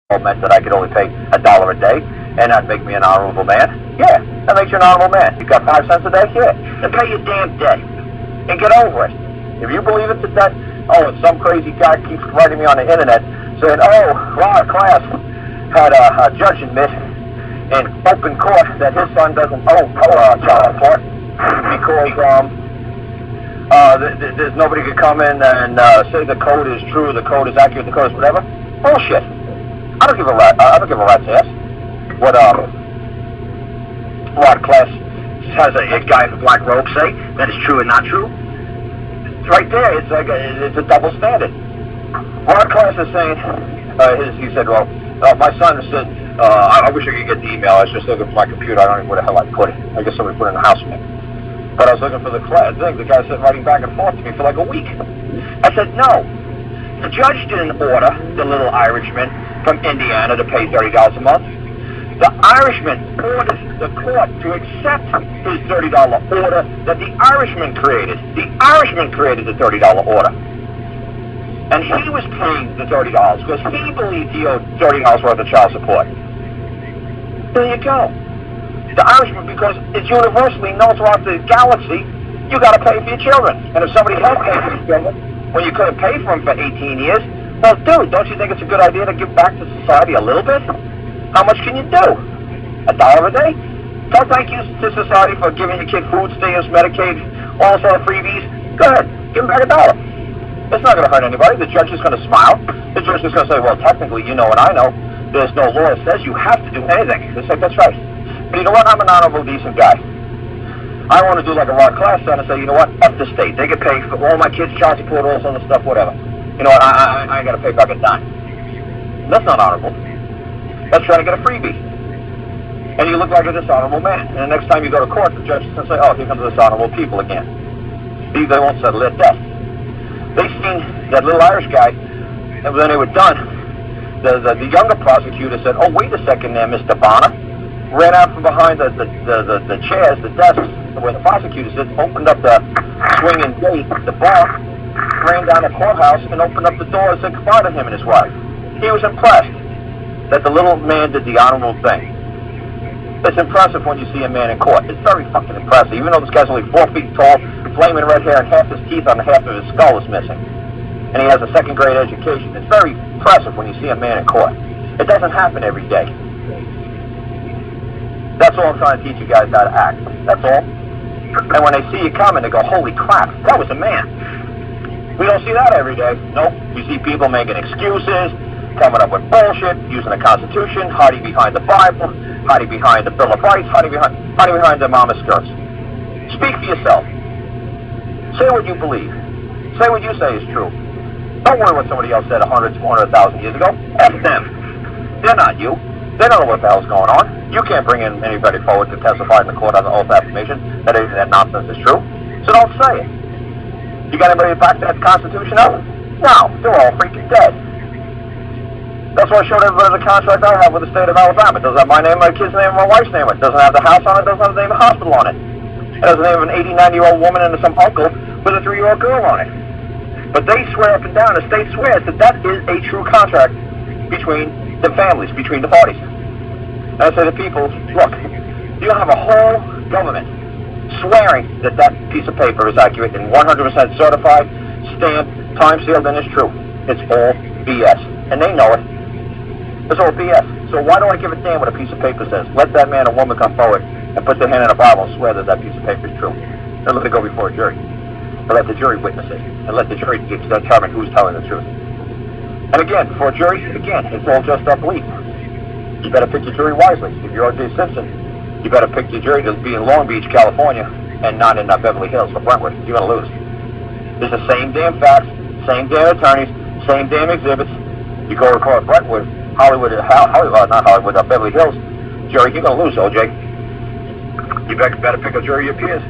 meant that I could only pay $1 a day, and that'd make me an honorable man. Yeah, that makes you an honorable man. You got 5 cents a day? Yeah. Then pay your damn debt and get over it. If you believe it's a debt, and some crazy guy keeps writing me on the internet saying, our class had a judge admit in open court that his son doesn't owe child support because there's nobody could come in and say the code is true, the code is accurate, the code is whatever. Bullshit. I don't give a rat's ass what class has a guy in a black robe say that is true and not true. It's right there. It's like it's a double standard. Rod class is saying he said, my son said, I wish I could get the email. I was just looking for my computer. I don't know where the hell I put it. I guess somebody put it in the house for me. But I was looking for the class thing. The guy said writing back and forth to me for like a week. I said no. The judge didn't order the little Irishman from Indiana to pay $30 a month. The Irishman ordered the court to accept his $30 order that the Irishman created. The Irishman created the $30 order. And he was paying the $30 because he believed he owed $30 worth of child support. There you go. The Irishman, because it's universally known throughout the galaxy, you got to pay for your children. And if somebody has paid for your children, when you couldn't pay for them for 18 years, well, dude, don't you think it's a good idea to give back to society a little bit? How much can you do? $1 a day? Tell thank you to society for giving your kid food stamps, Medicaid, all those other freebies. Go ahead, give them back $1. It's not going to hurt anybody. The judge is going to smile. The judge is going to say, well, technically, you know and I know, there's no law that says you have to do anything. They say, that's right. But you know what? I'm an honorable, decent guy. I want to do like a rock class and say, you know what? F the state. They get paid for all my kids' child support, all this other stuff, whatever. You know what? I ain't got to pay back a dime. That's not honorable. That's trying to get a freebie. And you look like a dishonorable man. And the next time you go to court, the judge is going to say, here comes the dishonorable people again. They won't settle their debt. They seen that little Irish guy, and when they were done, the younger prosecutor said, wait a second there, Mr. Bonner. Ran out from behind the chairs, the desks, where the prosecutor sits, opened up the swinging gate, the bar, ran down the courthouse, and opened up the door and said goodbye to him and his wife. He was impressed that the little man did the honorable thing. It's impressive when you see a man in court. It's very fucking impressive. Even though this guy's only 4 feet tall, flaming red hair, and half his teeth on half of his skull is missing. And he has a second-grade education. It's very impressive when you see a man in court. It doesn't happen every day. That's all I'm trying to teach you guys how to act. That's all. And when they see you coming, they go, holy crap, that was a man. We don't see that every day. Nope. You see people making excuses, coming up with bullshit, using the Constitution, hiding behind the Bible, hiding behind the Bill of Rights, hiding behind their mama's skirts. Speak for yourself. Say what you believe. Say what you say is true. Don't worry what somebody else said 100, 200,000 years ago. F them. They're not you. They don't know what the hell's going on. You can't bring in anybody forward to testify in the court on the oath affirmation that that nonsense is true. So don't say it. You got anybody to back that Constitution up? No, they're all freaking dead. That's why I showed everybody the contract I have with the state of Alabama. It doesn't have my name, my kid's name, and my wife's name. It doesn't have the house on it. It doesn't have the name of the hospital on it. It has the name of an 89-year-old woman and some uncle with a 3-year-old girl on it. But they swear up and down, the state swears that is a true contract between the families, between the parties. And I say to people, look, you have a whole government swearing that piece of paper is accurate and 100% certified, stamped, time-sealed, and it's true. It's all BS. And they know it. It's all BS. So why do I give a damn what a piece of paper says? Let that man or woman come forward and put their hand in a Bible and swear that piece of paper is true. And let it go before a jury. Or let the jury witness it. And let the jury determine who's telling the truth. And again, before a jury, it's all just up belief. You better pick your jury wisely. If you're O.J. Simpson, you better pick your jury to be in Long Beach, California, and not in Beverly Hills or Brentwood. You're going to lose. It's the same damn facts, same damn attorneys, same damn exhibits. You go to court Brentwood, Hollywood, not Hollywood, Beverly Hills, jury, you're going to lose, O.J. You better pick a jury of your peers.